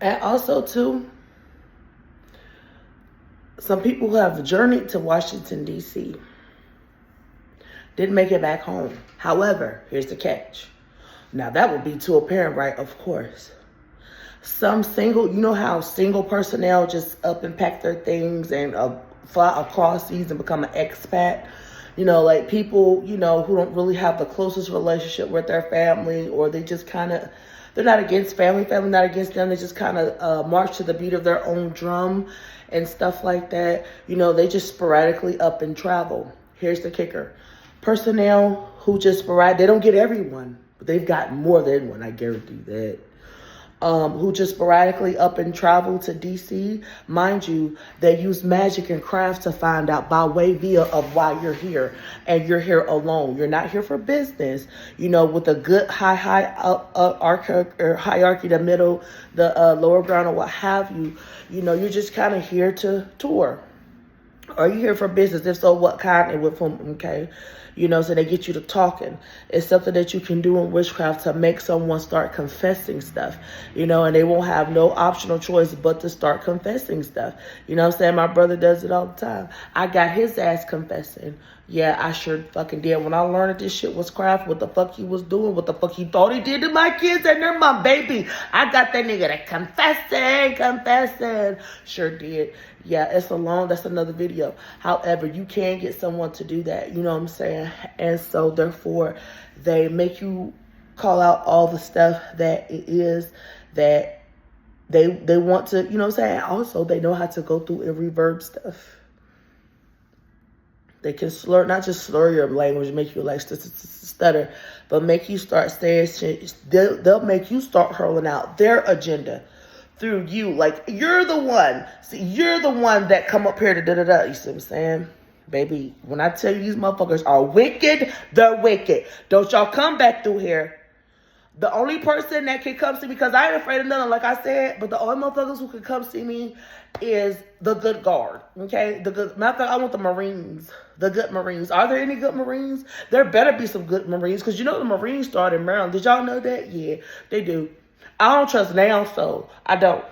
And also, too, some people who have journeyed to Washington, D.C. didn't make it back home. However, here's the catch. Now, that would be too apparent, right? Of course. Some single, you know how single personnel just up and pack their things and fly across seas and become an expat? You know, like people, you know, who don't really have the closest relationship with their family, or they just kind of, they're not against family not against them. They just kind of march to the beat of their own drum and stuff like that. You know, they just sporadically up and travel. Here's the kicker. Personnel who just sporadic, they don't get everyone, but they've got more than one, I guarantee that. Who just sporadically up and travel to DC. Mind you, they use magic and craft to find out by way via of why you're here. And you're here alone. You're not here for business. You know, with a good hierarchy, the middle, the lower ground, or what have you. You know, you're just kind of here to tour. Are you here for business? If so, what kind and with whom? Okay. You know, so they get you to talking. It's something that you can do in witchcraft to make someone start confessing stuff, you know, and they won't have no optional choice but to start confessing stuff. You know what I'm saying? My brother does it all the time. I got his ass confessing. Yeah, I sure fucking did. When I learned that this shit was craft, what the fuck he was doing, what the fuck he thought he did to my kids, and they're my baby. I got that nigga that confessing. Sure did. Yeah, that's another video. However, you can get someone to do that, you know what I'm saying? And so therefore, they make you call out all the stuff that it is that they want to, you know what I'm saying? Also, they know how to go through and reverb stuff. They can slur, not just slur your language, make you like stutter, but make you start saying shit. They'll make you start hurling out their agenda through you. Like, you're the one. See, you're the one that come up here to da-da-da. You see what I'm saying? Baby, when I tell you these motherfuckers are wicked, they're wicked. Don't y'all come back through here. The only person that can come see me, because I ain't afraid of nothing, like I said, but the only motherfuckers who can come see me is the good guard, okay? The good, matter of fact, I want the Marines, the good Marines. Are there any good Marines? There better be some good Marines, because you know the Marines started in Maryland. Did y'all know that? Yeah, they do. I don't trust now, so I don't.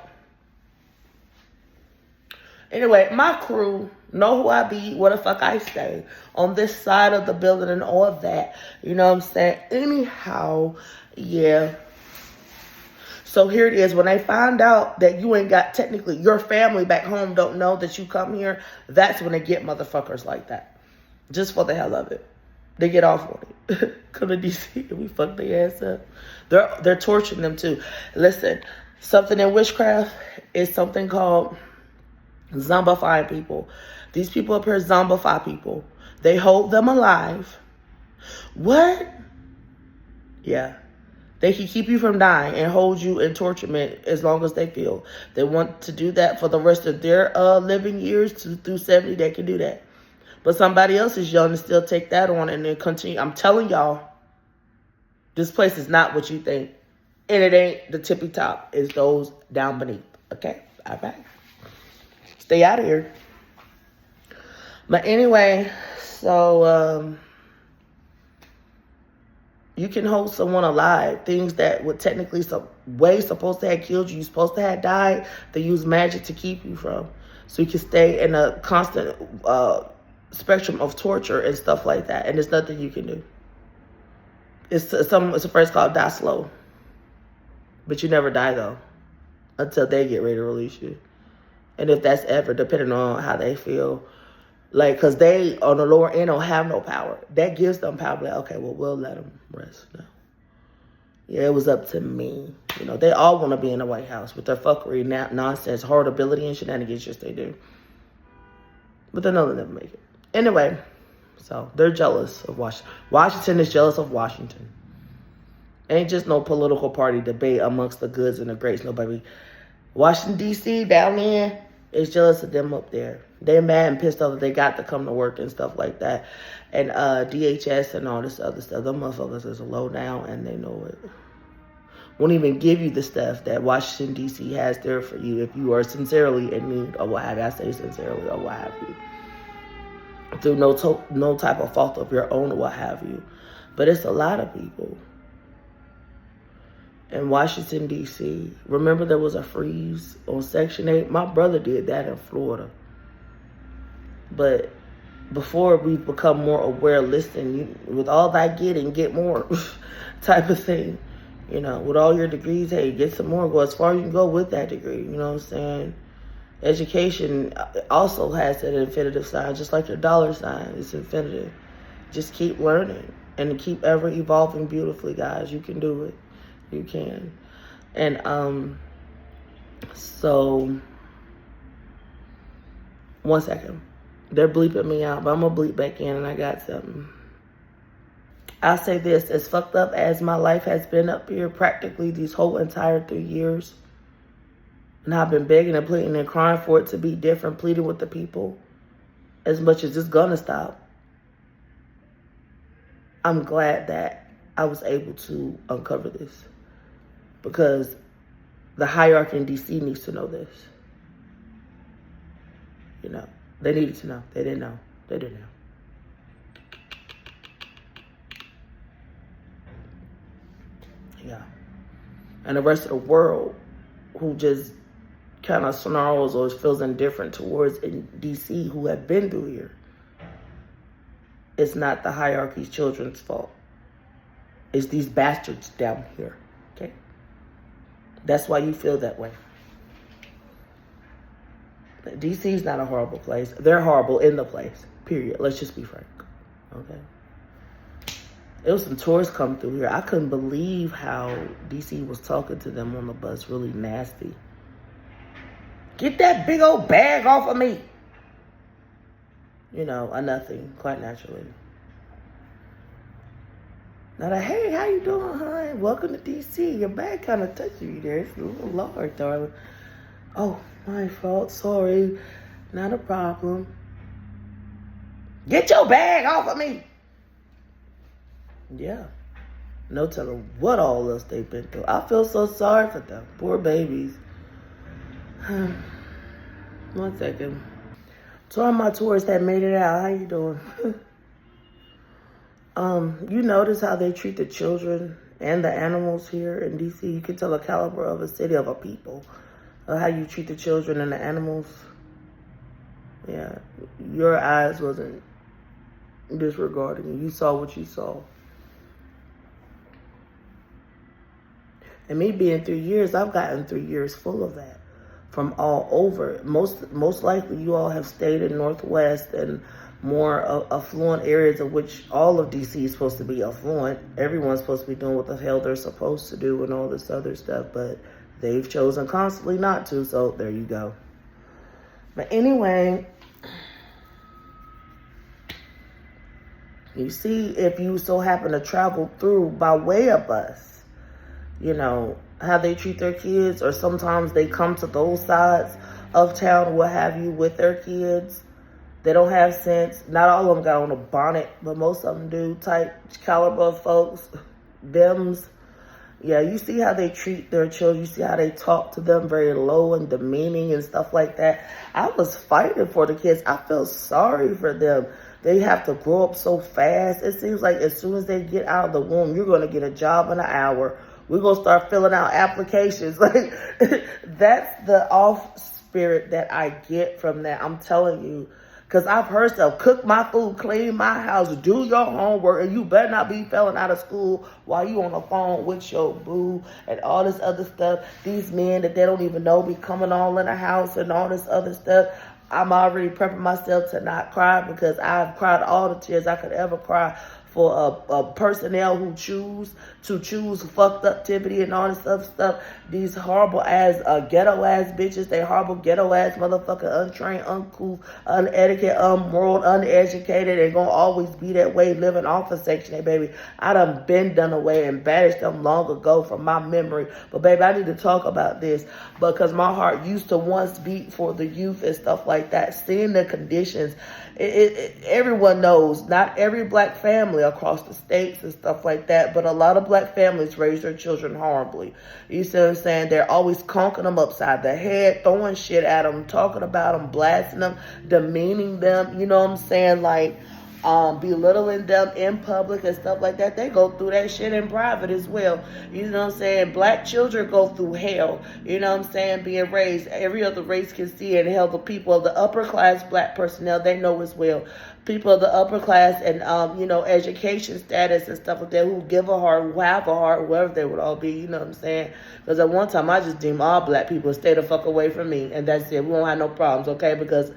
Anyway, my crew know who I be, where the fuck I stay, on this side of the building and all of that. You know what I'm saying? Anyhow, yeah. So here it is. When they find out that you ain't got, technically, your family back home don't know that you come here, that's when they get motherfuckers like that. Just for the hell of it. They get off on it. Come to DC and we fuck their ass up. They're torturing them too. Listen, something in witchcraft is something called zombifying people. These people up here zombify people. They hold them alive. What? Yeah. They can keep you from dying and hold you in torturement as long as they feel. They want to do that for the rest of their living years through 70. They can do that. But somebody else is young and still take that on and then continue. I'm telling y'all, this place is not what you think. And it ain't the tippy top. It's those down beneath. Okay? All right. Stay out of here. But anyway, so you can hold someone alive. Things that would technically some way supposed to have killed you, you're supposed to have died, they use magic to keep you from. So you can stay in a constant spectrum of torture and stuff like that. And there's nothing you can do. It's a phrase called die slow. But you never die though. Until they get ready to release you. And if that's ever, depending on how they feel. Like, because they, on the lower end, don't have no power. That gives them power. Like, okay, well, we'll let them rest now. Yeah, it was up to me. You know, they all want to be in the White House with their fuckery, nonsense, horribility, and shenanigans. Yes, they do. But they know they'll never make it. Anyway, so they're jealous of Washington. Washington is jealous of Washington. Ain't just no political party debate amongst the goods and the greats. Nobody. Washington, D.C., down there, is jealous of them up there. They're mad and pissed off that they got to come to work and stuff like that. And DHS and all this other stuff. Them motherfuckers is low down and they know it. Won't even give you the stuff that Washington, D.C. has there for you if you are sincerely in need or what have you. I say sincerely or what have you. Through no type of fault of your own or what have you. But it's a lot of people. in Washington, D.C. Remember there was a freeze on Section 8? My brother did that in Florida. But before we become more aware, listen, with all that getting, get more type of thing. You know, with all your degrees, hey, get some more. Go as far as you can go with that degree. You know what I'm saying? Education also has that infinitive sign, just like your dollar sign. It's infinitive. Just keep learning and keep ever evolving beautifully, guys. You can do it. You can. And so, one second. They're bleeping me out, but I'm going to bleep back in, and I got something. I'll say this, as fucked up as my life has been up here practically these whole entire 3 years, and I've been begging and pleading and crying for it to be different, pleading with the people as much as it's gonna stop. I'm glad that I was able to uncover this, because the hierarchy in DC needs to know this. You know, they needed to know. They didn't know. They didn't know. Yeah. And the rest of the world who just kind of snarls or feels indifferent towards in DC who have been through here, it's not the hierarchy's children's fault. It's these bastards down here, okay? That's why you feel that way. DC's not a horrible place. They're horrible in the place, period. Let's just be frank, okay? There was some tourists come through here. I couldn't believe how DC was talking to them on the bus, really nasty. Get that big old bag off of me. You know, a nothing, quite naturally. Now that, hey, how you doing, hon? Welcome to DC. Your bag kind of touching you there. It's a little large, darling. Oh, my fault. Sorry. Not a problem. Get your bag off of me. Yeah. No telling what all else they've been through. I feel so sorry for them. Poor babies. 1 second. So all my tourists that made it out. How you doing? You notice how they treat the children and the animals here in DC? You can tell the caliber of a city, of a people. How you treat the children and the animals. Yeah. Your eyes wasn't disregarding you. You saw what you saw. And me being 3 years, I've gotten 3 years full of that from all over. Most likely you all have stayed in Northwest and more affluent areas, of which all of DC is supposed to be affluent. Everyone's supposed to be doing what the hell they're supposed to do and all this other stuff, but they've chosen constantly not to, so there you go. But anyway, you see, if you so happen to travel through by way of bus, you know, how they treat their kids, or sometimes they come to those sides of town, what have you, with their kids. They don't have sense. Not all of them got on a bonnet, but most of them do. Type caliber of folks, thems. Yeah, you see how they treat their children. You see how they talk to them very low and demeaning and stuff like that. I was fighting for the kids. I feel sorry for them. They have to grow up so fast. It seems like as soon as they get out of the womb, you're going to get a job in an hour. We're going to start filling out applications. Like, that's the off spirit that I get from that. I'm telling you. Because I've heard stuff, cook my food, clean my house, do your homework, and you better not be failing out of school while you on the phone with your boo and all this other stuff. These men that they don't even know be coming all in the house and all this other stuff. I'm already prepping myself to not cry, because I've cried all the tears I could ever cry for a personnel who choose fucked up activity and all this other stuff. These horrible ass, ghetto ass bitches. They horrible ghetto ass motherfucker, untrained, uncouth, unetiquette, unmoral, uneducated. They gonna always be that way, living off of Section 8, baby. I done been done away and banished them long ago from my memory. But baby, I need to talk about this, because my heart used to once beat for the youth and stuff like that. Seeing the conditions, everyone knows, not every black family across the states and stuff like that, but a lot of black families raise their children horribly. You see what I'm saying? They're always conking them upside the head, throwing shit at them, talking about them, blasting them, demeaning them. You know what I'm saying? Like, belittling them in public and stuff like that. They go through that shit in private as well. You know what I'm saying? Black children go through hell. You know what I'm saying? Being raised, every other race can see it. And hell, the people of the upper class black personnel, they know as well. People of the upper class and, education status and stuff like that, who give a heart, who have a heart, whoever they would all be, you know what I'm saying? Because at one time, I just deemed all black people stay the fuck away from me. And that's it. We don't have no problems, okay? Because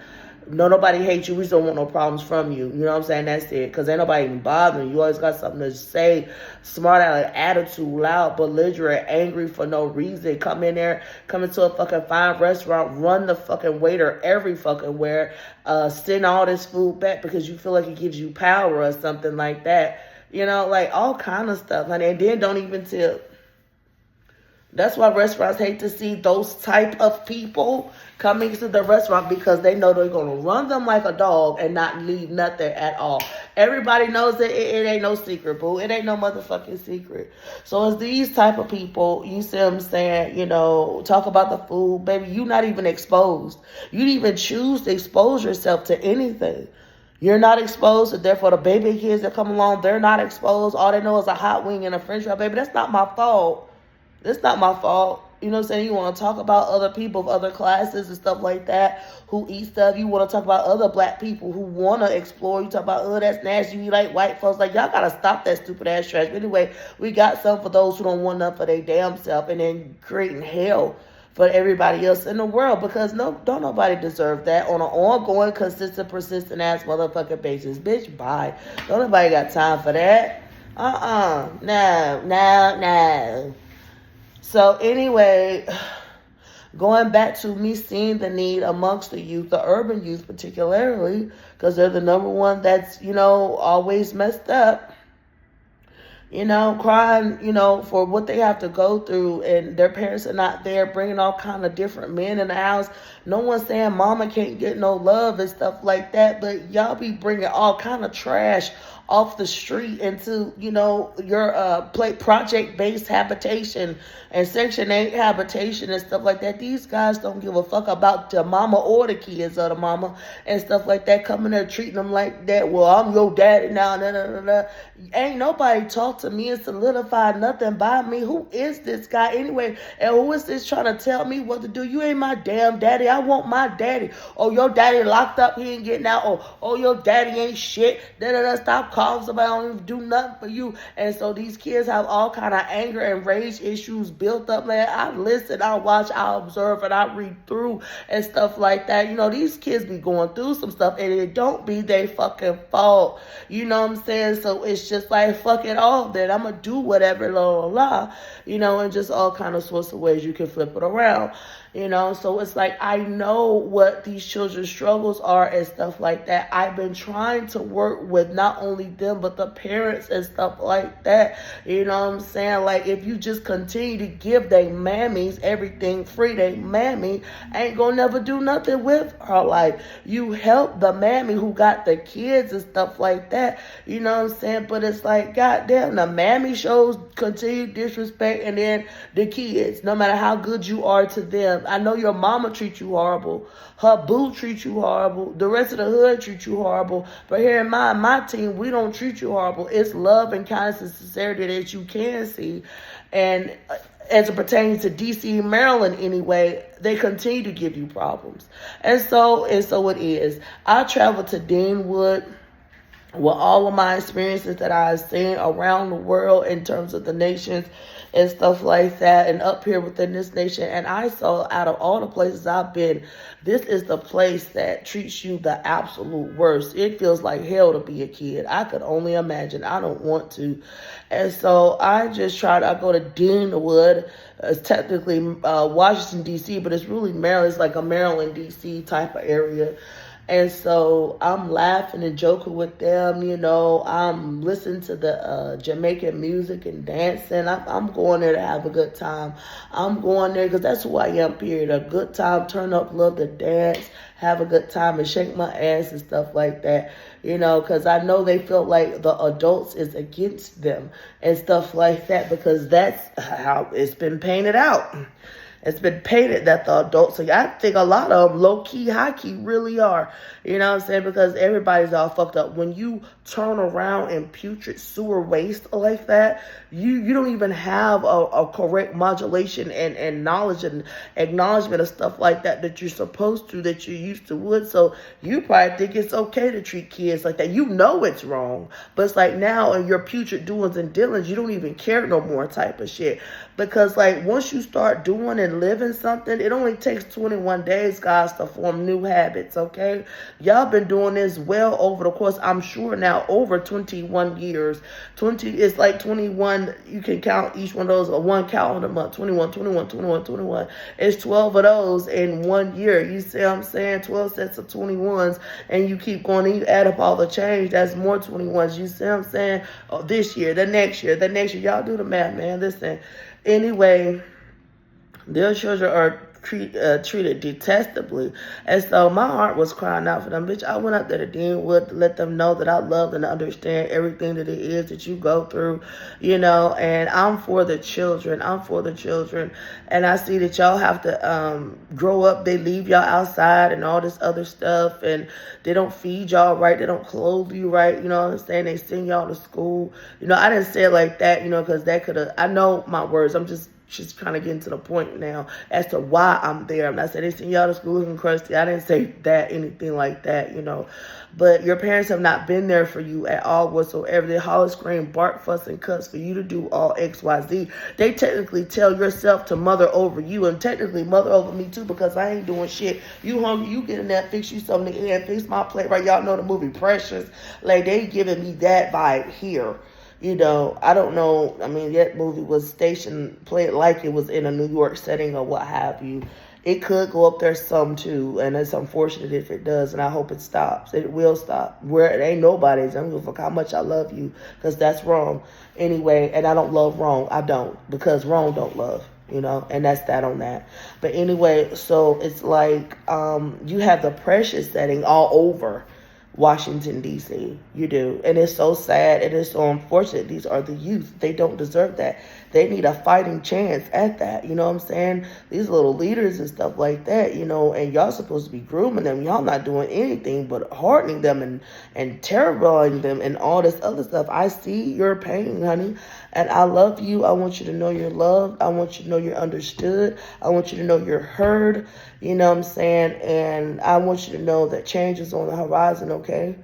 nobody hates you. We just don't want no problems from you. You know what I'm saying? That's it. Because ain't nobody even bothering you. You always got something to say. Smart aleck attitude, loud, belligerent, angry for no reason. Come into a fucking fine restaurant, run the fucking waiter every fucking where, send all this food back because you feel like it gives you power or something like that. You know, like all kind of stuff, honey. And then don't even tip. That's why restaurants hate to see those type of people coming to the restaurant, because they know they're going to run them like a dog and not leave nothing at all. Everybody knows that it ain't no secret, boo. It ain't no motherfucking secret. So it's these type of people, you see what I'm saying, talk about the food. Baby, you not even exposed. You didn't even choose to expose yourself to anything. You're not exposed, and therefore the baby kids that come along, they're not exposed. All they know is a hot wing and a french fry. Baby, that's not my fault. It's not my fault. You know what I'm saying? You want to talk about other people of other classes and stuff like that who eat stuff. You want to talk about other black people who want to explore. You talk about, oh, that's nasty. You like white folks. Like, y'all got to stop that stupid ass trash. But anyway, we got some for those who don't want nothing for their damn self, and then creating hell for everybody else in the world, because don't nobody deserve that on an ongoing, consistent, persistent ass motherfucking basis. Bitch, bye. Don't nobody got time for that. No. So anyway, going back to me seeing the need amongst the youth, the urban youth particularly, because they're the number one that's, always messed up, crying, for what they have to go through, and their parents are not there, bringing all kind of different men in the house. No one's saying mama can't get no love and stuff like that, but y'all be bringing all kind of trash off the street into, your project-based habitation and Section 8 habitation and stuff like that. These guys don't give a fuck about the mama or the kids of the mama and stuff like that, coming there treating them like that. Well, I'm your daddy now. Ain't nobody talk to me and solidify nothing by me. Who is this guy anyway? And who is this trying to tell me what to do? You ain't my damn daddy. I want my daddy. Oh, your daddy locked up. He ain't getting out. Oh, your daddy ain't shit. Stop calling somebody. I don't even do nothing for you. And so these kids have all kind of anger and rage issues built up, man. I listen, I watch, I observe, and I read through and stuff like that. These kids be going through some stuff, and it don't be their fucking fault. You know what I'm saying? So it's just like, fuck it all, then I'm gonna do whatever, and just all kind of sorts of ways you can flip it around. So it's like, I know what these children's struggles are and stuff like that. I've been trying to work with not only them, but the parents and stuff like that. You know what I'm saying? Like, if you just continue to give they mammies everything free, they mammy ain't gonna never do nothing with her life. You help the mammy who got the kids and stuff like that. You know what I'm saying? But it's like, goddamn, the mammy shows continued disrespect, and then the kids, no matter how good you are to them. I know your mama treats you horrible. Her boo treats you horrible. The rest of the hood treats you horrible. But here in my team, we don't treat you horrible. It's love and kindness and sincerity that you can see. And as it pertains to D.C. and Maryland anyway, they continue to give you problems. And so it is. I traveled to Deanwood with all of my experiences that I've seen around the world in terms of the nations and stuff like that, and up here within this nation. And I saw, out of all the places I've been, this is the place that treats you the absolute worst. It feels like hell to be a kid. I could only imagine. I don't want to. And so I go to Deanwood. It's technically Washington, D.C., but it's really Maryland. It's like a Maryland, D.C. type of area. And so I'm laughing and joking with them, I'm listening to the Jamaican music and dancing. I'm going there to have a good time. I'm going there because that's who I am, period. A good time, turn up, love to dance, have a good time, and shake my ass and stuff like that, because I know they feel like the adults is against them and stuff like that, because that's how it's been painted out. It's been painted that the adults, so I think a lot of them low-key, high-key really are. You know what I'm saying? Because everybody's all fucked up. When you turn around in putrid sewer waste like that, you don't even have a correct modulation and knowledge and acknowledgement of stuff like that you're supposed to, that you used to would. So you probably think it's okay to treat kids like that. You know it's wrong. But it's like now in your putrid doings and dealings, you don't even care no more type of shit. Because like once you start doing and living something, it only takes 21 days, guys, to form new habits, okay? Y'all been doing this well over the course, I'm sure now, over 21 years. 20, it's like 21, you can count each one of those, or one calendar month, 21, 21, 21, 21. It's 12 of those in 1 year. You see what I'm saying? 12 sets of 21s, and you keep going and you add up all the change, that's more 21s. You see what I'm saying? Oh, this year, the next year, y'all do the math, man. Listen. Anyway, their children are treated detestably. And so my heart was crying out for them. Bitch, I went up there to Deanwood to let them know that I love and understand everything that it is that you go through, you know, and I'm for the children. I'm for the children. And I see that y'all have to grow up. They leave y'all outside and all this other stuff, and they don't feed y'all right. They don't clothe you right. You know what I'm saying? They send y'all to school. You know, I didn't say it like that, you know, because that could have, I know my words. I'm just kind of getting to the point now as to why I'm there. I'm not saying they send y'all to school and crusty. I didn't say that, anything like that, you know. But your parents have not been there for you at all whatsoever. They holler, scream, bark, fuss, and cuss for you to do all X, Y, Z. They technically tell yourself to mother over you, and technically mother over me too, because I ain't doing shit. You hungry, you get in there, fix you something to eat, fix my plate, right? Y'all know the movie Precious. Like, they giving me that vibe here. You know, I don't know. I mean, that movie was played like it was in a New York setting or what have you. It could go up there some too, and it's unfortunate if it does, and I hope it stops. It will stop. Where it ain't nobody's. I don't give a fuck how much I love you, because that's wrong. Anyway, and I don't love wrong. I don't, because wrong don't love. You know, and that's that on that. But anyway, so it's like you have the Precious setting all over Washington, D.C. You do. And it's so sad. It is so unfortunate. These are the youth. They don't deserve that. They need a fighting chance at that. You know what I'm saying? These little leaders and stuff like that, you know, and y'all supposed to be grooming them. Y'all not doing anything but hardening them and terrorizing them and all this other stuff. I see your pain, honey. And I love you. I want you to know you're loved. I want you to know you're understood. I want you to know you're heard. You know what I'm saying? And I want you to know that change is on the horizon, okay?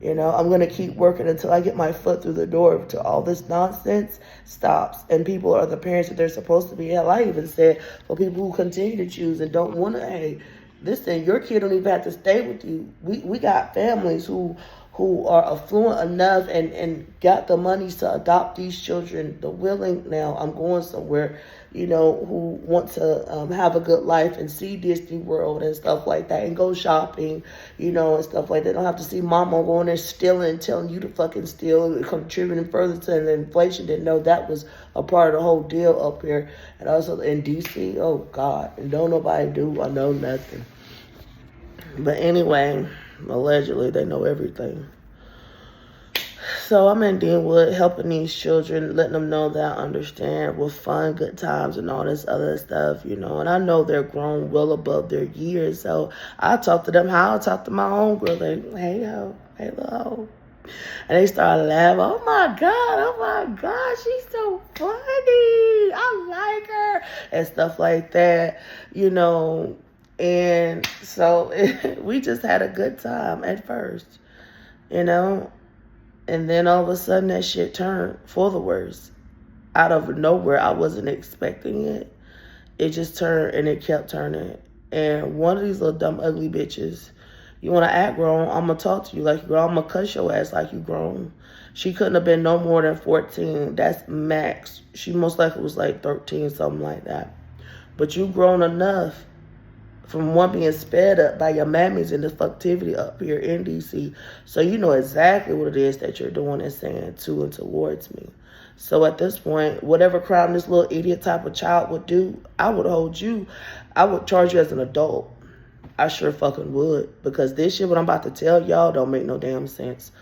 You know, I'm going to keep working until I get my foot through the door to all this nonsense stops. And people are the parents that they're supposed to be. Hell, I even said for people who continue to choose and don't want to, hey, listen, your kid don't even have to stay with you. We got families who are affluent enough and got the money to adopt these children, the willing, now I'm going somewhere, you know, who want to have a good life and see Disney World and stuff like that and go shopping, you know, and stuff like that. They don't have to see mama going there stealing and telling you to fucking steal, contributing further to the inflation. Didn't know that was a part of the whole deal up here. And also in D.C., oh God, and don't nobody do or know nothing. But anyway, allegedly they know everything. So I'm in Deanwood helping these children, letting them know that I understand with fun, good times, and all this other stuff, you know. And I know they're grown well above their years. So I talk to them how I talk to my own girl. Like, hey, ho, hey, lo. And they started laughing. Oh, my God, she's so funny. I like her. And stuff like that, you know. And so we just had a good time at first, you know. And then all of a sudden that shit turned for the worse. Out of nowhere, I wasn't expecting it. It just turned and it kept turning. And one of these little dumb ugly bitches, you want to act grown, I'm going to talk to you like you grown. I'm going to cuss your ass like you grown. She couldn't have been no more than 14. That's max. She most likely was like 13, something like that. But you grown enough from one being sped up by your mammies and the fucktivity up here in D.C. So you know exactly what it is that you're doing and saying to and towards me. So at this point, whatever crime this little idiot type of child would do, I would hold you. I would charge you as an adult. I sure fucking would. Because this shit, what I'm about to tell y'all, don't make no damn sense.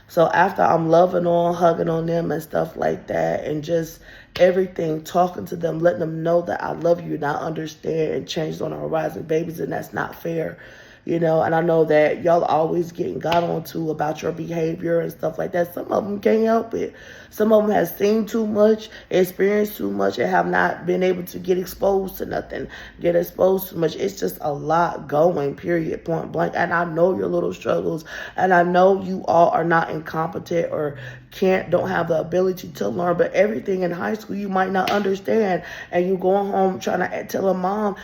So after I'm loving on, hugging on them and stuff like that, and just everything, talking to them, letting them know that I love you and I understand and change on the horizon, babies, and that's not fair. You know, and I know that y'all always getting got onto about your behavior and stuff like that. Some of them can't help it. Some of them have seen too much, experienced too much, and have not been able to get exposed to nothing, get exposed too much. It's just a lot going, period, point blank. And I know your little struggles, and I know you all are not incompetent or don't have the ability to learn, but everything in high school you might not understand, and you going home trying to tell your mom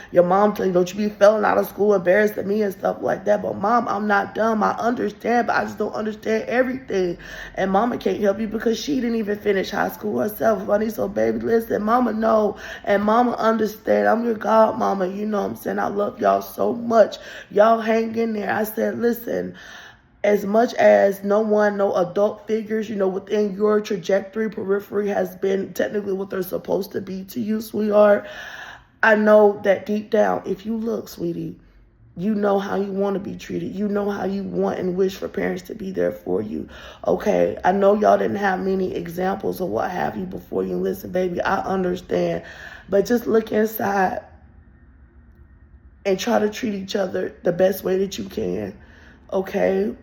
telling you, don't you be failing out of school, embarrassed at me and stuff like that. But mom, I'm not dumb, I understand, but I just don't understand everything. And mama can't help you because she didn't even finish high school herself, honey. So baby, listen, mama know and mama understand. I'm your godmama, you know what I'm saying? I love y'all so much. Y'all hang in there. I said, listen, as much as no adult figures, you know, within your trajectory, periphery has been technically what they're supposed to be to you, sweetheart, I know that deep down, if you look, sweetie, you know how you want to be treated. You know how you want and wish for parents to be there for you. Okay, I know y'all didn't have many examples of what have you before you. Listen, baby, I understand. But just look inside and try to treat each other the best way that you can. Okay?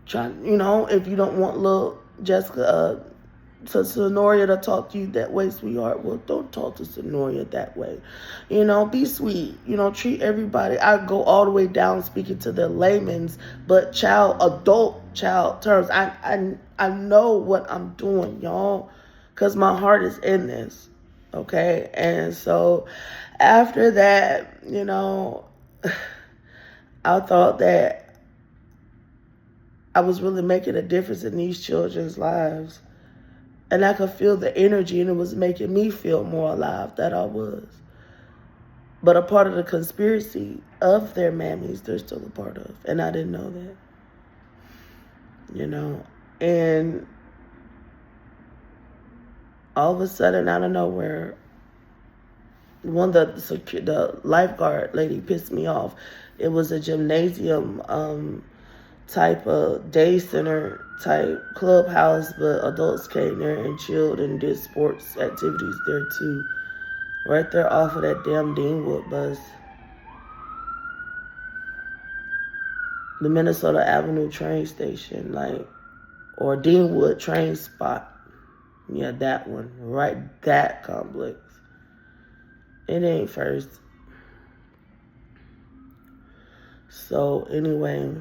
Try, you know, if you don't want little Jessica, to Sonoria to talk to you that way, sweetheart, well, don't talk to Sonoria that way. You know, be sweet. You know, treat everybody. I go all the way down speaking to the layman's, but adult child terms. I know what I'm doing, y'all, because my heart is in this. Okay? And so after that, you know, I thought that I was really making a difference in these children's lives. And I could feel the energy, and it was making me feel more alive that I was. But a part of the conspiracy of their mammies, they're still a part of. And I didn't know that. You know? And all of a sudden, out of nowhere, the lifeguard lady pissed me off. It was a gymnasium type of day center type clubhouse, but adults came there and chilled and did sports activities there too. Right there off of that damn Deanwood bus. The Minnesota Avenue train station, or Deanwood train spot. Yeah, that one. Right, that complex. It ain't first. So anyway,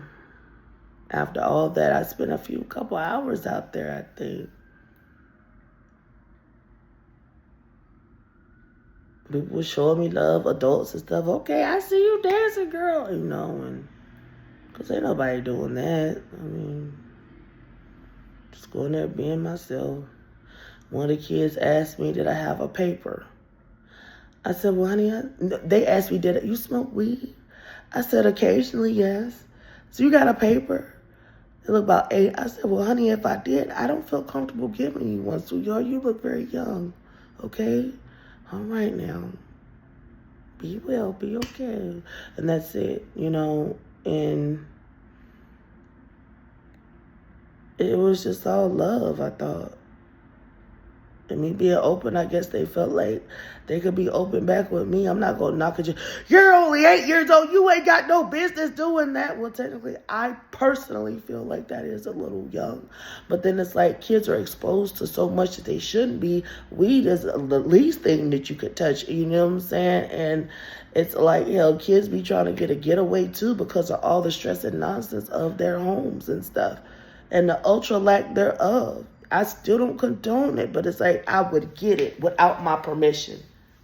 after all that, I spent a couple hours out there, I think. People were showing me love, adults and stuff. Okay, I see you dancing, girl. You know, and because ain't nobody doing that. I mean, just going there being myself. One of the kids asked me, did I have a paper? I said, well, honey, they asked me, did you smoke weed? I said, occasionally, yes. So you got a paper? They look about 8. I said, well, honey, if I did, I don't feel comfortable giving you one. So, you look very young, okay? All right now. Be well, be okay. And that's it, you know. And it was just all love, I thought. And me being open, I guess they felt like they could be open back with me. I'm not going to knock at you. You're only 8 years old. You ain't got no business doing that. Well, technically, I personally feel like that is a little young. But then it's like kids are exposed to so much that they shouldn't be. Weed is the least thing that you could touch. You know what I'm saying? And it's like, hell, kids be trying to get a getaway, too, because of all the stress and nonsense of their homes and stuff. And the ultra lack thereof. I still don't condone it, but it's like I would get it without my permission.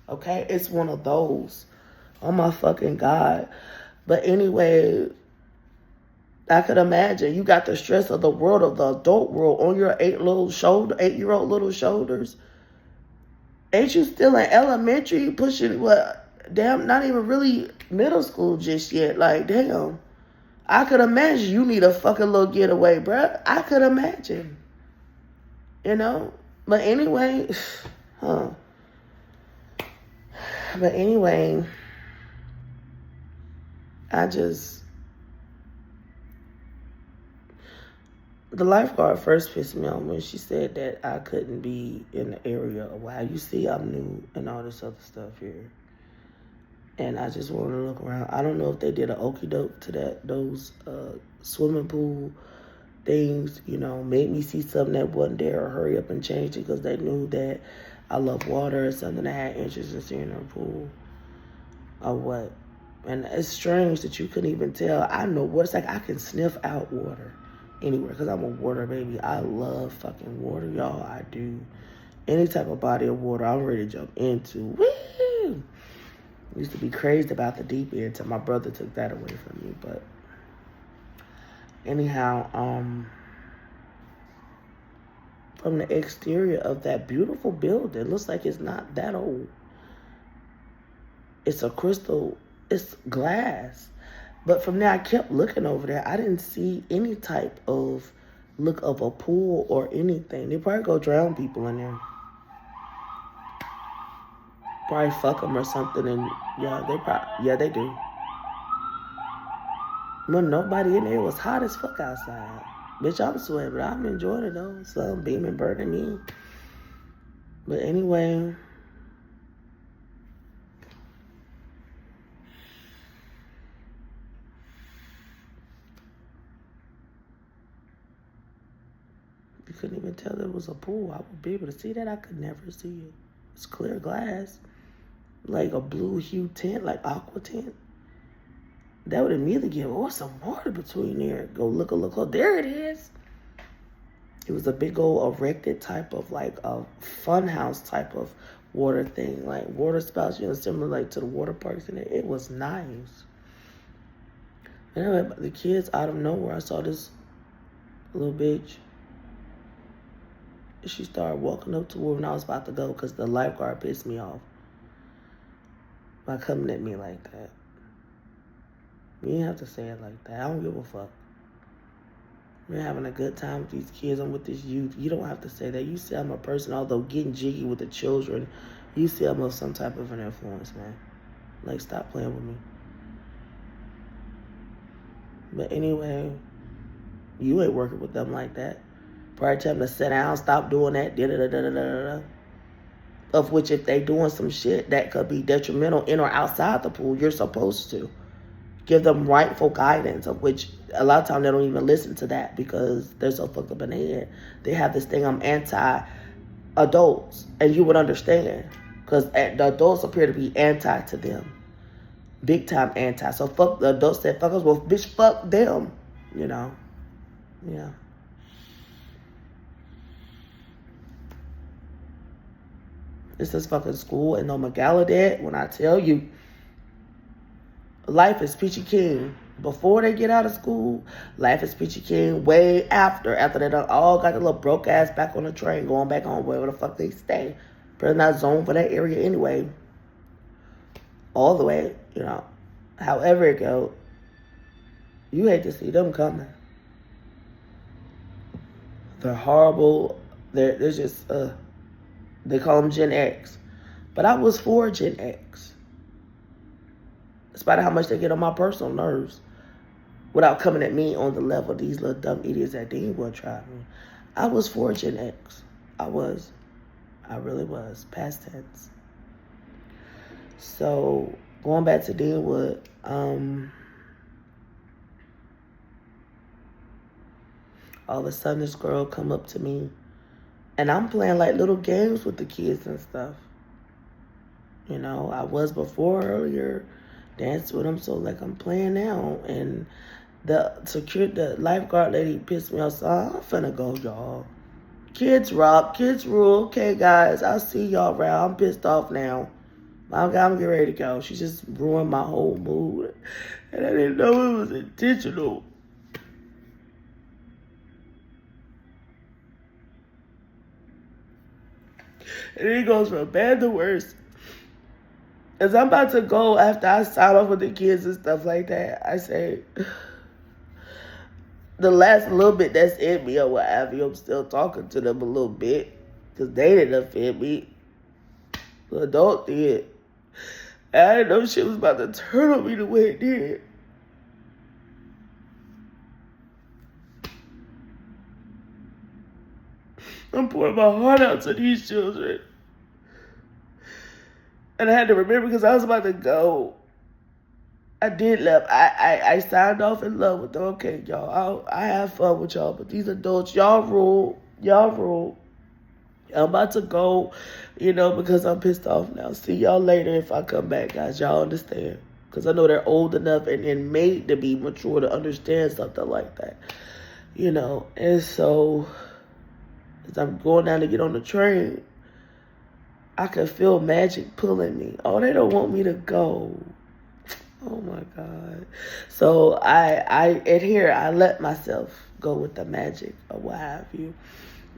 Okay? It's one of those. Oh my fucking God. But anyway, I could imagine you got the stress of the world, of the adult world on your 8-year-old little shoulders. Ain't you still in elementary pushing damn, not even really middle school just yet. Like, damn. I could imagine you need a fucking little getaway, bruh. I could imagine. You know? But anyway, But anyway, The lifeguard first pissed me off when she said that I couldn't be in the area. Wow, you see I'm new and all this other stuff here. And I just wanted to look around. I don't know if they did an okie doke to those swimming pool things, you know, made me see something that wasn't there or hurry up and change it because they knew that I love water or something I had interest in seeing in a pool or what. And it's strange that you couldn't even tell. I know what it's like. I can sniff out water anywhere because I'm a water baby. I love fucking water, y'all. I do. Any type of body of water, I'm ready to jump into. Woo! Used to be crazy about the deep end until my brother took that away from me. But anyhow, from the exterior of that beautiful building, it looks like it's not that old. It's a crystal, it's glass. But from there, I kept looking over there. I didn't see any type of look of a pool or anything. They probably go drown people in there. Probably fuck them or something. And yeah, they do. When nobody in there, it was hot as fuck outside. Bitch, I'm sweating, but I'm enjoying it though. Sun beaming, burning me. But anyway, you couldn't even tell there was a pool. I would be able to see that. I could never see it. It's clear glass. Like a blue hue tint, like aqua tint. That would immediately give, oh, some water between there. Go look. Oh, there it is. It was a big old erected type of like a fun house type of water thing. Like water spouts, you know, similar like to the water parks in there. It was nice. Anyway, the kids out of nowhere, I saw this little bitch. She started walking up to where when I was about to go because the lifeguard pissed me off by coming at me like that. You didn't have to say it like that. I don't give a fuck. We're having a good time with these kids. I'm with this youth. You don't have to say that. You say I'm a person, although getting jiggy with the children, you say I'm of some type of an influence, man. Like, stop playing with me. But anyway, you ain't working with them like that. Probably tell them to sit down, stop doing that, da-da-da-da-da-da. Of which, if they doing some shit that could be detrimental in or outside the pool, you're supposed to give them rightful guidance, of which a lot of times they don't even listen to that because they're so fucked up in the head. They have this thing, I'm anti-adults, and you would understand because the adults appear to be anti to them. Big time anti. So fuck the adults said fuck us, well, bitch, fuck them, you know? Yeah. This is fucking school and no Gallaudet. When I tell you, life is peachy keen. Before they get out of school, life is peachy keen. Way after they done all got the little broke ass back on the train, going back home, wherever the fuck they stay. But not zoned for that area anyway. All the way, you know. However it go, you hate to see them coming. They're horrible. They're just, they call them Gen X. But I was for Gen X. Despite how much they get on my personal nerves. Without coming at me on the level of these little dumb idiots that Deanwood tried me. I was for Gen X. I was. I really was. Past tense. So, going back to Deanwood, all of a sudden this girl come up to me. And I'm playing like little games with the kids and stuff. You know, I was before earlier, danced with them, so like I'm playing now. And the lifeguard lady pissed me off, so I'm finna go, y'all. Kids rock, kids rule. Okay, guys, I'll see y'all around. I'm pissed off now. I'm getting ready to go. She just ruined my whole mood. And I didn't know it was intentional. And it goes from bad to worse. As I'm about to go, after I sign off with the kids and stuff like that, I say, the last little bit that's in me or whatever, I'm still talking to them a little bit. Because they didn't offend me. The adult did. And I didn't know shit was about to turn on me the way it did. I'm pouring my heart out to these children. And I had to remember because I was about to go. I did love. I signed off in love with them. Okay, y'all. I have fun with y'all, but these adults, y'all rule. Y'all rule. I'm about to go, because I'm pissed off now. See y'all later if I come back, guys. Y'all understand. Because I know they're old enough and made to be mature to understand something like that. And so, as I'm going down to get on the train, I can feel magic pulling me. Oh, they don't want me to go. Oh my God. So I adhere. I let myself go with the magic or what have you.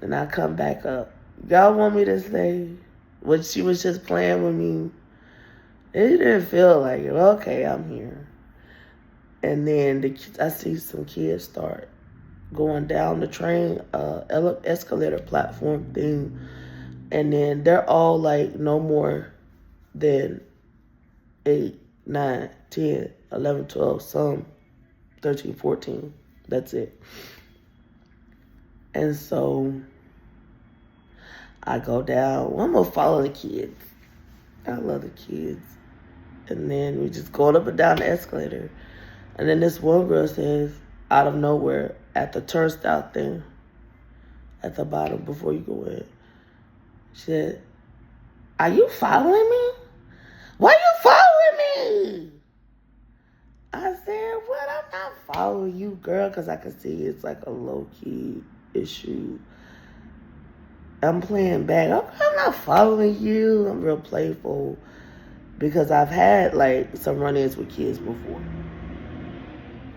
And I come back up. Y'all want me to stay? When she was just playing with me, it didn't feel like it. Okay, I'm here. And then I see some kids start going down the train, escalator platform thing. And then they're all like no more than 8, 9, 10, 11, 12, some 13, 14. That's it. And so I go down. Well, I'm going to follow the kids. I love the kids. And then we just going up and down the escalator. And then this one girl says, out of nowhere, at the turnstile thing, at the bottom before you go in, she said, "Are you following me? Why you following me?" I said, "What? I'm not following you, girl," because I can see it's like a low-key issue. I'm playing back. I'm not following you. I'm real playful because I've had like some run-ins with kids before.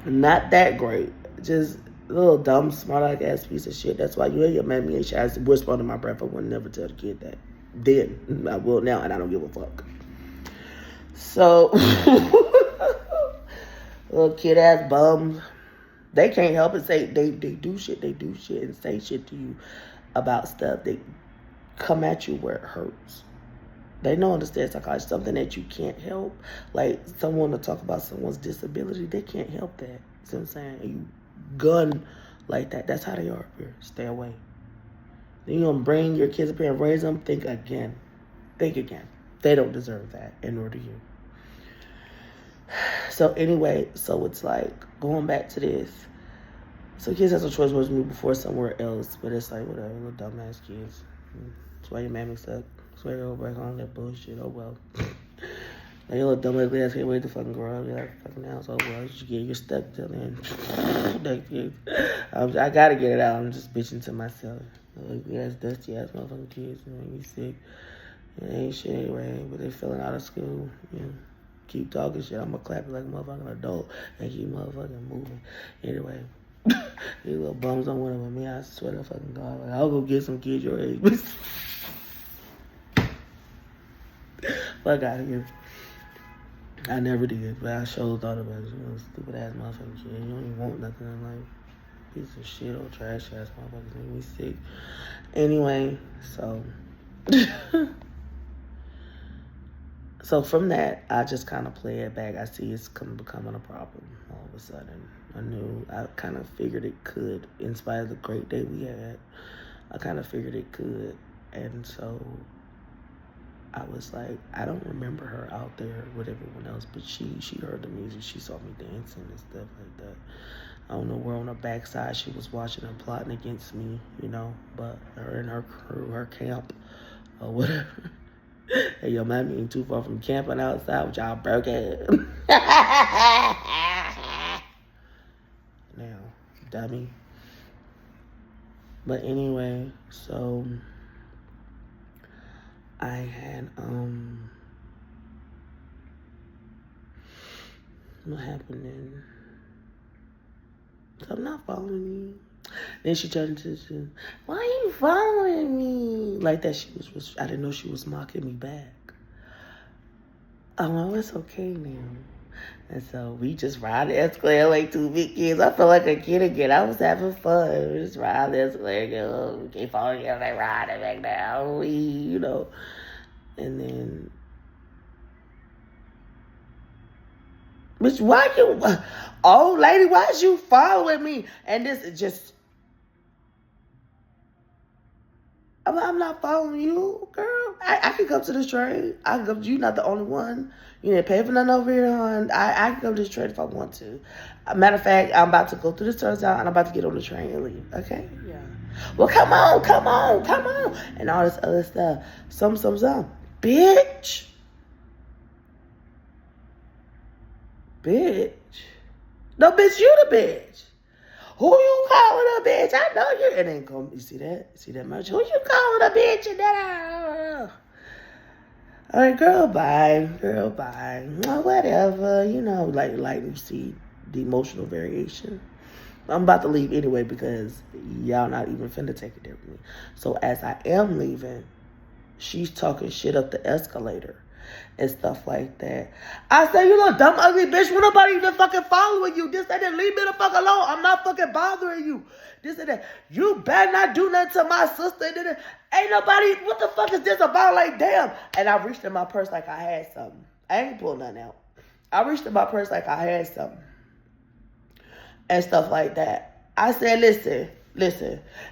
Not that great. Just a little dumb, smart ass piece of shit. That's why you and your mammy and shit. I whisper under my breath. I would never tell the kid that. Then I will now, and I don't give a fuck. So, little kid ass bums. They can't help it. Say they do shit. They do shit and say shit to you about stuff. They come at you where it hurts. They don't understand psychology. Something that you can't help. Like someone to talk about someone's disability. They can't help that. You see what I'm saying? You gun like that. That's how they are up here. Stay away. Then you're going to bring your kids up here and raise them. Think again. Think again. They don't deserve that, and nor do you. So anyway, so it's like, going back to this. So kids have a choice whether to move before somewhere else. But it's like, whatever, little dumbass kids. That's why your mammy suck. That's why you're back on that bullshit. Oh, well. Like, your little dumb ugly ass can't wait to fucking grow up. You're like, fucking house. Oh, well, you're stuck till then. I gotta get it out. I'm just bitching to myself. Ugly ass, dusty ass motherfucking kids. You sick. It ain't shit anyway, but they feeling out of school. Keep talking shit. I'm gonna clap it like a motherfucking adult and keep motherfucking moving. Anyway, these little bums don't want it with me. I swear to fucking God. Like, I'll go get some kids your age. Fuck out of here. I never did, but I sure thought about it. Stupid ass motherfucking kid. You don't even want nothing in life. Piece of shit or trash ass motherfuckers make me sick. Anyway, so. So from that, I just kind of play it back. I see it's becoming a problem all of a sudden. I kind of figured it could, in spite of the great day we had. I kind of figured it could. And so I was like, I don't remember her out there with everyone else, but she heard the music. She saw me dancing and stuff like that. I don't know where on her backside she was watching and plotting against me, but her and her crew, her camp, or whatever. Hey, your mommy ain't too far from camping outside with y'all broken. Now, dummy. But anyway, so I had, what happened then? So I'm not following you. Then she turned to, "Why are you following me?" Like that. I didn't know she was mocking me back. Oh, it's okay now. And so we just ride the escalator like two big kids. I felt like a kid again. I was having fun. We just ride the escalator. We keep following you, like riding back down. And then, bitch, why you, old lady, why is you following me? And this is just, I'm not following you, girl. I can come to this train. I can come. You're not the only one. You didn't pay for nothing over here, hon. I can come to this train if I want to. Matter of fact, I'm about to go through this turns out, and I'm about to get on the train and leave. Okay? Yeah. Well, come on, and all this other stuff. Some, bitch. No, bitch, you the bitch. Who you calling a bitch? I know you. It ain't gonna. You see that? See that much? Who you calling a bitch? And that. All right, girl, bye. Well, whatever. You know, like you see the emotional variation. I'm about to leave anyway because y'all not even finna take it there with me. So as I am leaving, she's talking shit up the escalator and stuff like that. I say, you little dumb, ugly bitch, when nobody even fucking following you. This and that, leave me the fuck alone. I'm not fucking bothering you. This and that. You better not do nothing to my sister. Ain't nobody, what the fuck is this about? Like, damn. And I reached in my purse like I had something. I ain't pulling nothing out. I reached in my purse like I had something. And stuff like that. I said, listen.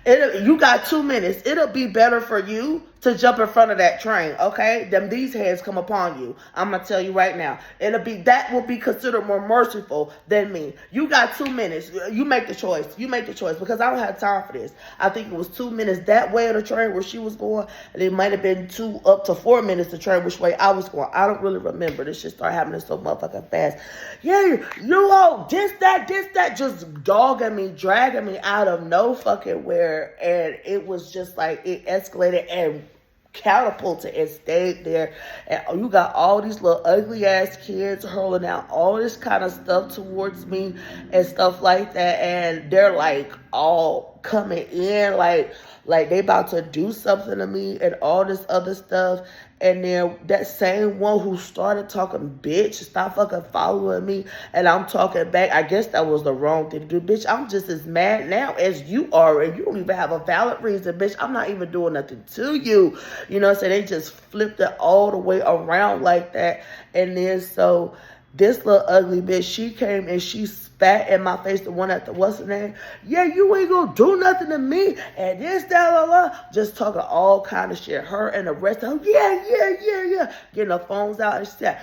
You got 2 minutes. It'll be better for you to jump in front of that train, okay? These heads come upon you. I'm gonna tell you right now. That will be considered more merciful than me. You got 2 minutes. You make the choice. Because I don't have time for this. I think it was 2 minutes that way of the train where she was going, and it might have been 2 up to 4 minutes the train which way I was going. I don't really remember. This shit started happening so motherfucking fast. Yeah, you all this that, just dogging me, dragging me out of no fucking where, and it was just like it escalated and catapulted and stayed there. And you got all these little ugly ass kids hurling out all this kind of stuff towards me and stuff like that, and they're like all coming in like they about to do something to me and all this other stuff. And then that same one who started talking bitch, stop fucking following me, and I'm talking back. I guess that was the wrong thing to do. Bitch, I'm just as mad now as you are, and you don't even have a valid reason. Bitch, I'm not even doing nothing to you. You know what I'm saying? They just flipped it all the way around like that. And then so this little ugly bitch, she came and she spat in my face, the one at the, what's her name? Yeah, you ain't gonna do nothing to me. And this, that, just talking all kind of shit. Her and the rest of them, yeah. Getting her phones out and she said,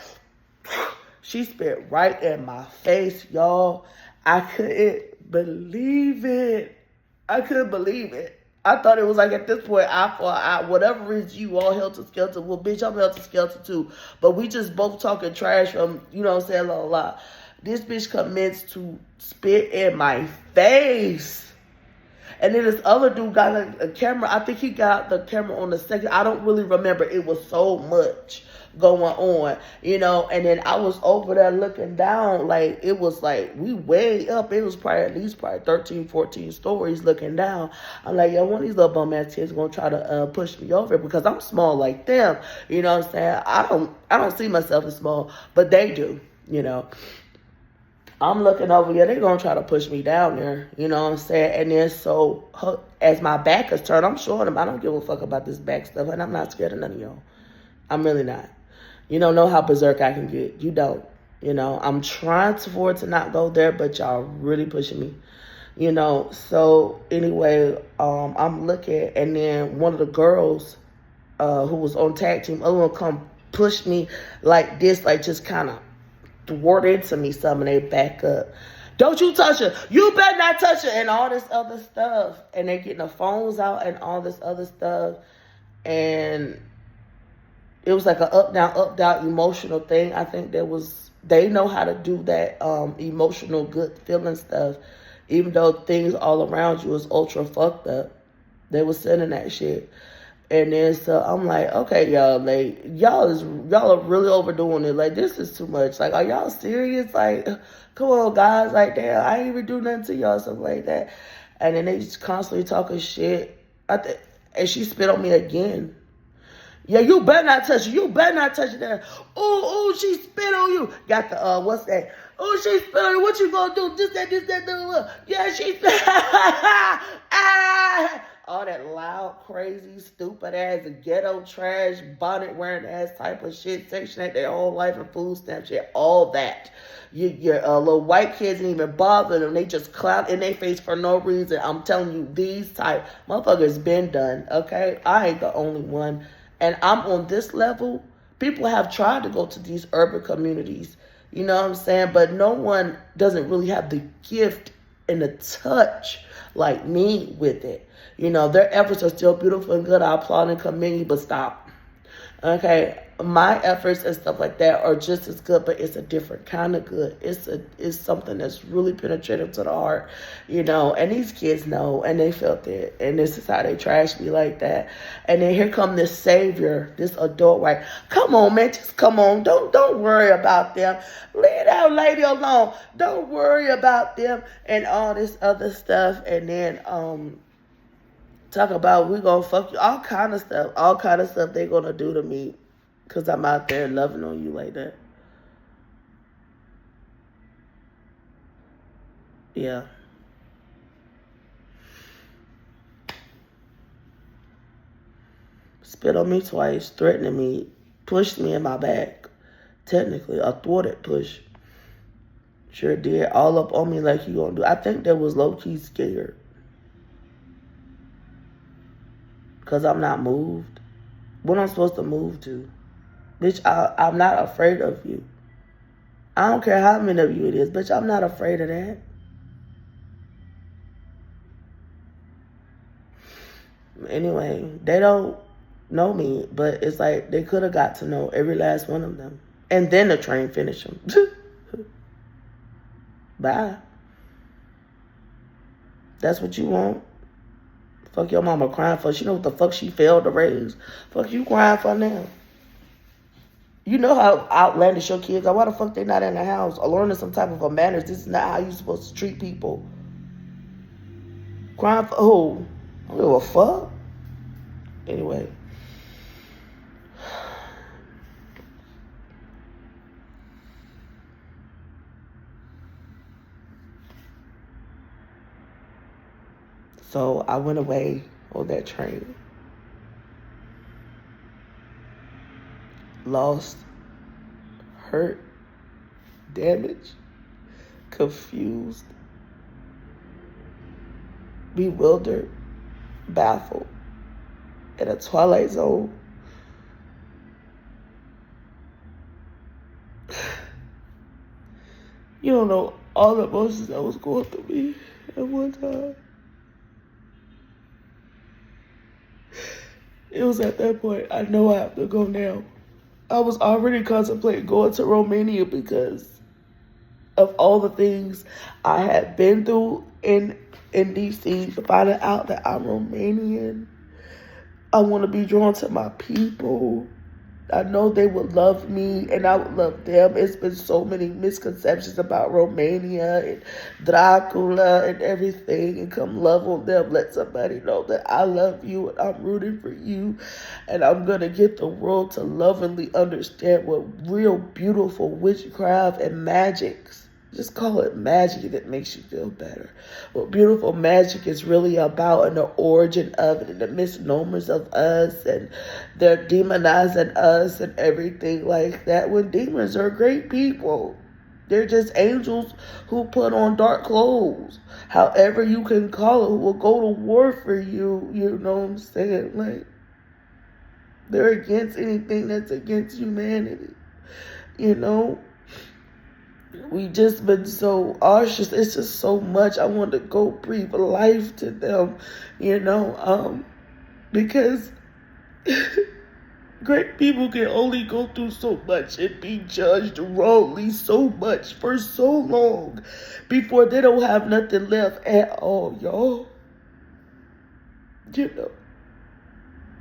she spit right in my face, y'all. I couldn't believe it. I thought it was like at this point, whatever reason you all held to skelter. Well, bitch, I'm held to skelter too. But we just both talking trash from, you know what I'm saying, la. This bitch commenced to spit in my face. And then this other dude got a camera. I think he got the camera on the second. I don't really remember. It was so much going on, you know. And then I was over there looking down. Like, it was like, we way up. It was probably at least 13, 14 stories looking down. I'm like, yo, one of these little bum ass kids gonna try to push me over because I'm small like them. You know what I'm saying? I don't see myself as small, but they do, you know. I'm looking over, yeah, they're going to try to push me down there, you know what I'm saying? And then so, as my back is turned, I'm showing them, I don't give a fuck about this back stuff, and I'm not scared of none of y'all. I'm really not. You don't know how berserk I can get. You don't. You know, I'm trying for it to not go there, but y'all really pushing me. You know, so anyway, I'm looking, and then one of the girls who was on tag team, other one come push me like this, like just kind of thwart into me some, and they back up. Don't you touch her. You better not touch her, and all this other stuff. And they getting the phones out and all this other stuff. And it was like an up, down emotional thing. I think they know how to do that emotional good feeling stuff. Even though things all around you is ultra fucked up. They was sending that shit. And then so I'm like, okay, y'all, like y'all are really overdoing it. Like, this is too much. Like, are y'all serious? Like, come on, guys. Like, damn, I ain't even do nothing to y'all, something like that. And then they just constantly talking shit. And she spit on me again. Yeah, you better not touch it. You better not touch it there. Oh, she spit on you. Got the what's that? Oh, she spit on you. What you gonna do? This, that. Yeah, she spit. all that loud, crazy, stupid ass, ghetto trash, bonnet wearing ass type of shit, Section 8 their whole life and food stamp shit, all that. Your little white kids ain't even bother them. They just clout in their face for no reason. I'm telling you, these type motherfuckers been done, okay? I ain't the only one. And I'm on this level. People have tried to go to these urban communities, you know what I'm saying? But no one doesn't really have the gift and the touch like me with it. You know, their efforts are still beautiful and good. I applaud and commend you, but stop. Okay, my efforts and stuff like that are just as good, but it's a different kind of good. It's something that's really penetrative to the heart, you know. And these kids know, and they felt it, and this is how they trash me like that. And then here come this savior, this adult wife. Come on, man, just come on. Don't worry about them. Leave that lady alone. Don't worry about them and all this other stuff. And then talk about we gonna fuck you, all kind of stuff they gonna do to me because I'm out there loving on you like that. Yeah. Spit on me twice, threatening me, pushed me in my back. Technically, a thwarted push. Sure did. All up on me like you gonna do. I think that was low-key scared. Because I'm not moved. What I'm supposed to move to? Bitch, I'm not afraid of you. I don't care how many of you it is. Bitch, I'm not afraid of that. Anyway, they don't know me, but it's like they could have got to know every last one of them. And then the train finished them. Bye. That's what you want? Fuck your mama crying for. She know what the fuck she failed to raise. Fuck you crying for now. You know how outlandish your kids are. Why the fuck they not in the house or learning some type of a manners? This is not how you supposed to treat people. Crying for who? I don't give a fuck. Anyway. So I went away on that train. Lost, hurt, damaged, confused, bewildered, baffled, in a twilight zone. You don't know all the emotions that was going through me at one time. It was at that point, I know I have to go now. I was already contemplating going to Romania because of all the things I had been through in DC, finding out that I'm Romanian. I want to be drawn to my people. I know they would love me and I would love them. It's been so many misconceptions about Romania and Dracula and everything. And come love on them. Let somebody know that I love you and I'm rooting for you. And I'm going to get the world to lovingly understand what real beautiful witchcraft and magics. Just call it magic if it makes you feel better. What beautiful magic is really about and the origin of it and the misnomers of us and they're demonizing us and everything like that when demons are great people. They're just angels who put on dark clothes. However you can call it, who will go to war for you. You know what I'm saying? Like, they're against anything that's against humanity. You know? We just been so anxious. It's just so much. I want to go breathe life to them, you know, because great people can only go through so much and be judged wrongly so much for so long before they don't have nothing left at all, y'all. You know.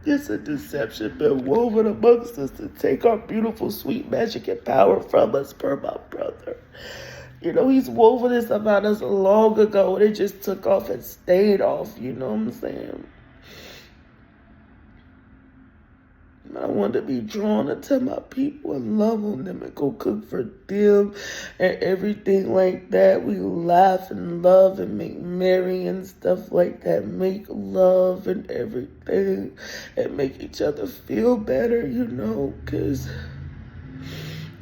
It's a deception been woven amongst us to take our beautiful, sweet magic and power from us, per my brother. You know, he's woven this about us long ago, and it just took off and stayed off, you know what I'm saying? I want to be drawn to my people and love on them and go cook for them and everything like that. We laugh and love and make merry and stuff like that. Make love and everything and make each other feel better, you know, because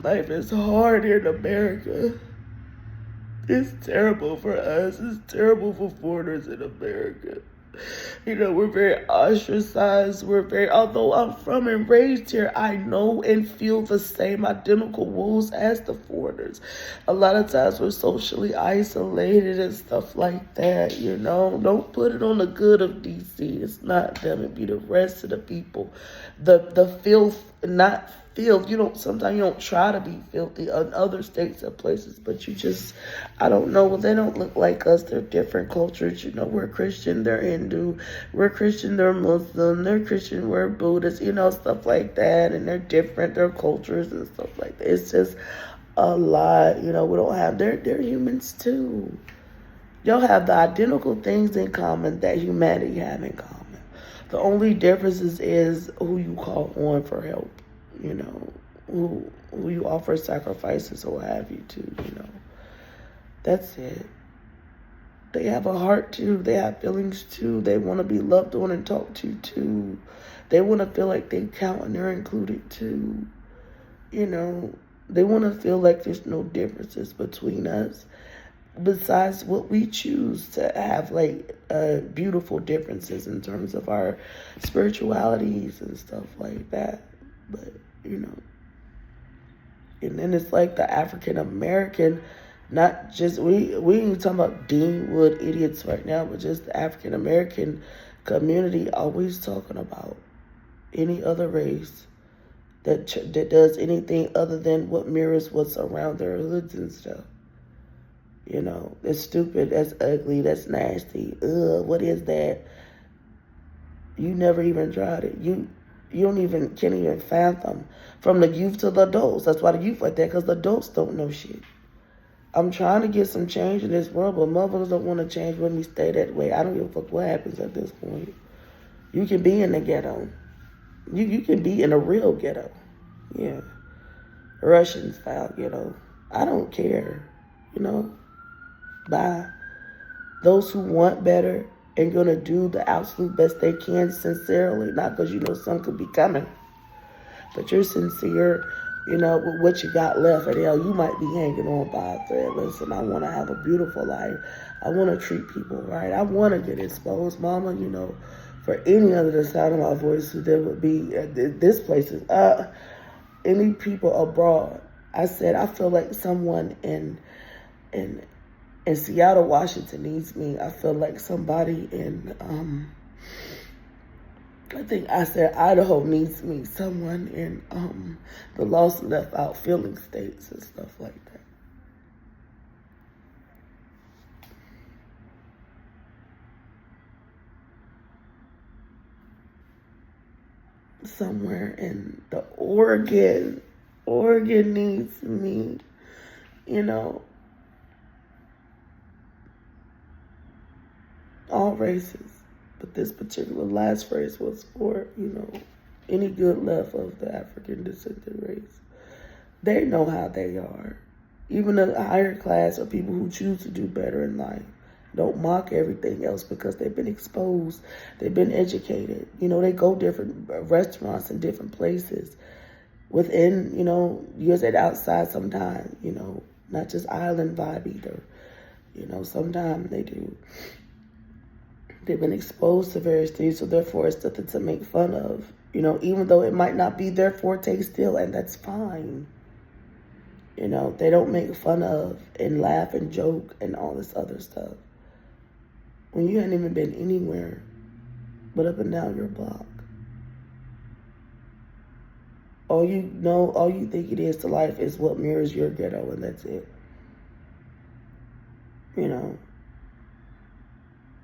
life is hard here in America. It's terrible for us. It's terrible for foreigners in America. You know, we're very ostracized. Although I'm from and raised here, I know and feel the same identical woes as the foreigners. A lot of times we're socially isolated and stuff like that, you know. Don't put it on the good of DC. It's not them. It be the rest of the people. The filth, not filth. Sometimes you don't try to be filthy in other states or places, but you just, I don't know. Well, they don't look like us. They're different cultures. You know, we're Christian, they're Hindu. We're Christian, they're Muslim. They're Christian, we're Buddhist, you know, stuff like that. And they're different, their cultures and stuff like that. It's just a lot, you know, we don't have, they're humans too. Y'all have the identical things in common that humanity have in common. The only difference is who you call on for help. You know, who you offer sacrifices or what have you to, you know. That's it. They have a heart too. They have feelings too. They want to be loved on and talked to too. They want to feel like they count and they're included too. You know, they want to feel like there's no differences between us besides what we choose to have, like beautiful differences in terms of our spiritualities and stuff like that. But, you know, and then it's like the African American, not just, we ain't talking about Dean Wood idiots right now, but just the African American community always talking about any other race that does anything other than what mirrors what's around their hoods and stuff. You know, it's stupid, that's ugly, that's nasty. Ugh, what is that? You never even tried it. You can't even fathom. From the youth to the adults. That's why the youth like that, because the adults don't know shit. I'm trying to get some change in this world, but motherfuckers don't want to change when we stay that way. I don't give a fuck what happens at this point. You can be in the ghetto. You can be in a real ghetto. Yeah. Russian style ghetto. I don't care. You know? Bye. Those who want better and gonna do the absolute best they can sincerely, not because you know some could be coming, but you're sincere, you know, with what you got left. And hell, you might be hanging on by a thread. Listen, I want to have a beautiful life. I want to treat people right. I want to get exposed, mama, you know, for any other the sound of my voice, there would be, this place is, any people abroad. I said, I feel like someone in Seattle, Washington needs me. I feel like somebody in, I think I said Idaho needs me. Someone in the lost and left out feeling states and stuff like that. Somewhere in the Oregon needs me, you know. All races, but this particular last phrase was for, you know, any good left of the African descendant race. They know how they are. Even a higher class of people who choose to do better in life don't mock everything else because they've been exposed, they've been educated. You know, they go different restaurants and different places within, you know, you said outside sometimes, you know, not just island vibe either. You know, sometimes they do. They've been exposed to various things, so therefore it's nothing to make fun of. You know, even though it might not be their forte still, and that's fine. You know, they don't make fun of and laugh and joke and all this other stuff. When you hadn't even been anywhere but up and down your block. All you think it is to life is what mirrors your ghetto, and that's it. You know.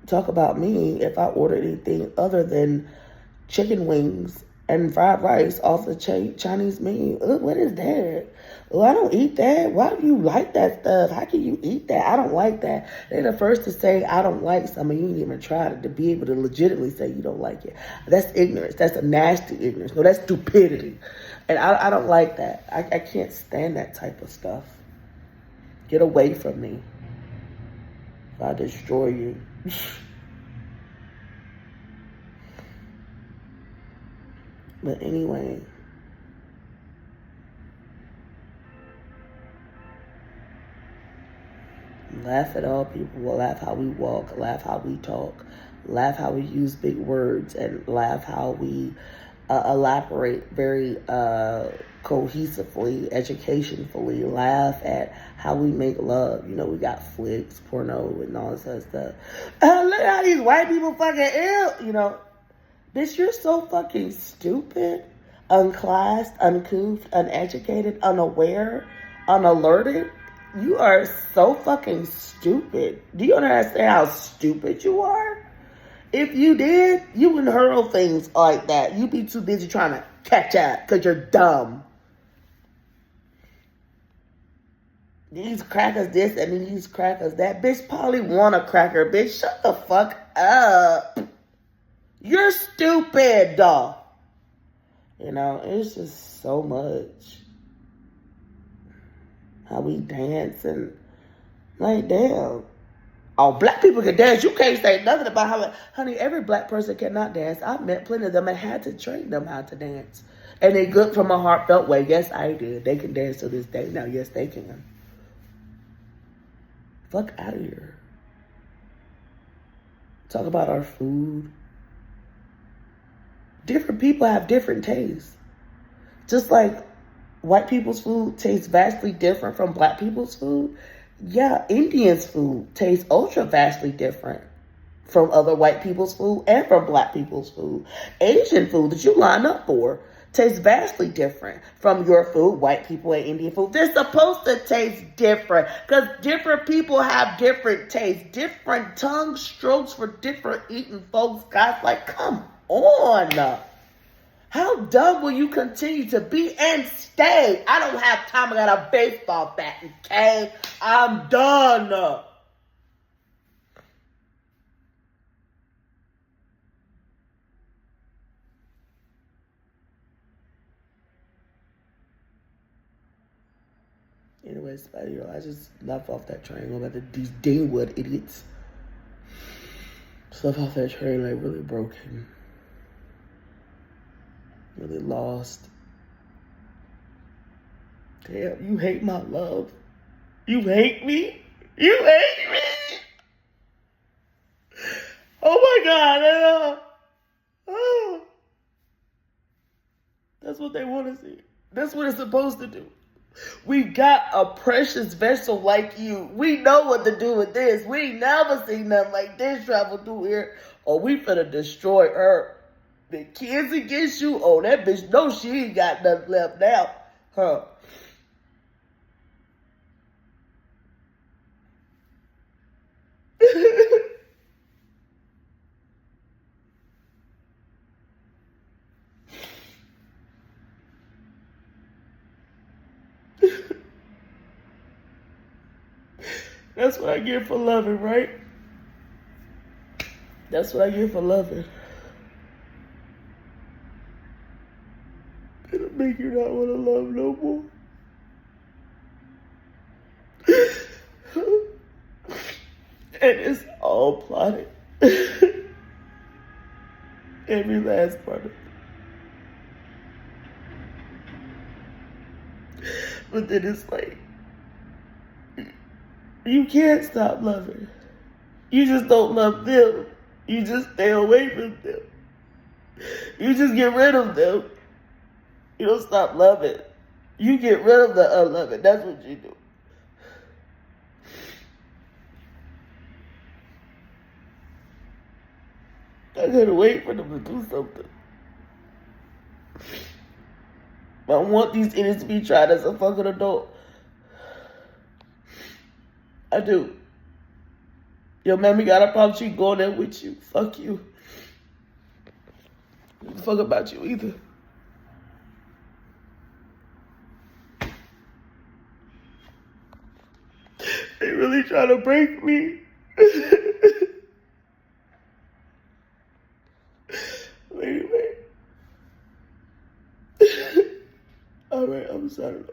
Talk about me, if I ordered anything other than chicken wings and fried rice off the Chinese menu. What is that? Oh, I don't eat that. Why do you like that stuff? How can you eat that? I don't like that. They're the first to say, I don't like something. You ain't even tried it, to be able to legitimately say you don't like it. That's ignorance. That's a nasty ignorance. No, that's stupidity. And I don't like that. I can't stand that type of stuff. Get away from me. If I destroy you. But anyway, laugh at all people. Laugh how we walk. Laugh how we talk. Laugh how we use big words. And laugh how we elaborate very cohesively, educationally. Laugh at how we make love. You know, we got flicks, porno, and all this other stuff. Look how these white people fucking ill. You know, bitch, you're so fucking stupid, unclassed, uncouth, uneducated, unaware, unalerted. You are so fucking stupid. Do you understand how stupid you are? If you did, you wouldn't hurl things like that. You'd be too busy trying to catch up because you're dumb. These crackers this and these crackers that. Bitch probably want a cracker. Bitch, shut the fuck up. You're stupid, dog. You know, it's just so much. How we dance and, like, damn. Oh, black people can dance. You can't say nothing about how, honey, every black person cannot dance. I've met plenty of them and had to train them how to dance. And they good from a heartfelt way. Yes, I did. They can dance to this day now. Yes, they can. Fuck out of here. Talk about our food. Different people have different tastes. Just like white people's food tastes vastly different from black people's food. Yeah, Indians' food tastes ultra vastly different from other white people's food and from black people's food. Asian food that you line up for tastes vastly different from your food, white people and Indian food. They're supposed to taste different because different people have different tastes, different tongue strokes for different eating folks. Guys, like, come on. How dumb will you continue to be and stay? I don't have time. I got a baseball bat, okay? I'm done. Anyways, I just left off that train. Going back to these Deanwood idiots. Just left off that train like really broken. Really lost. Damn, you hate my love. You hate me? You hate me? Oh my God. Oh. That's what they want to see. That's what it's supposed to do. We got a precious vessel like you. We know what to do with this. We ain't never seen nothing like this travel through here. Or we finna destroy her. The kids against you? Oh, that bitch knows she ain't got nothing left now. Huh. That's what I get for loving, right? That's what I get for loving. It'll make you not want to love no more. And it's all plotted. Every last part of it. But then it's like, you can't stop loving. You just don't love them. You just stay away from them. You just get rid of them. You don't stop loving. You get rid of the unloving. That's what you do. I gotta wait for them to do something. I want these idiots to be tried as a fucking adult. I do. Your mammy got a problem, she going there with you. Fuck you. Don't fuck about you either. really trying to break me. Anyway. Alright, I'm sorry.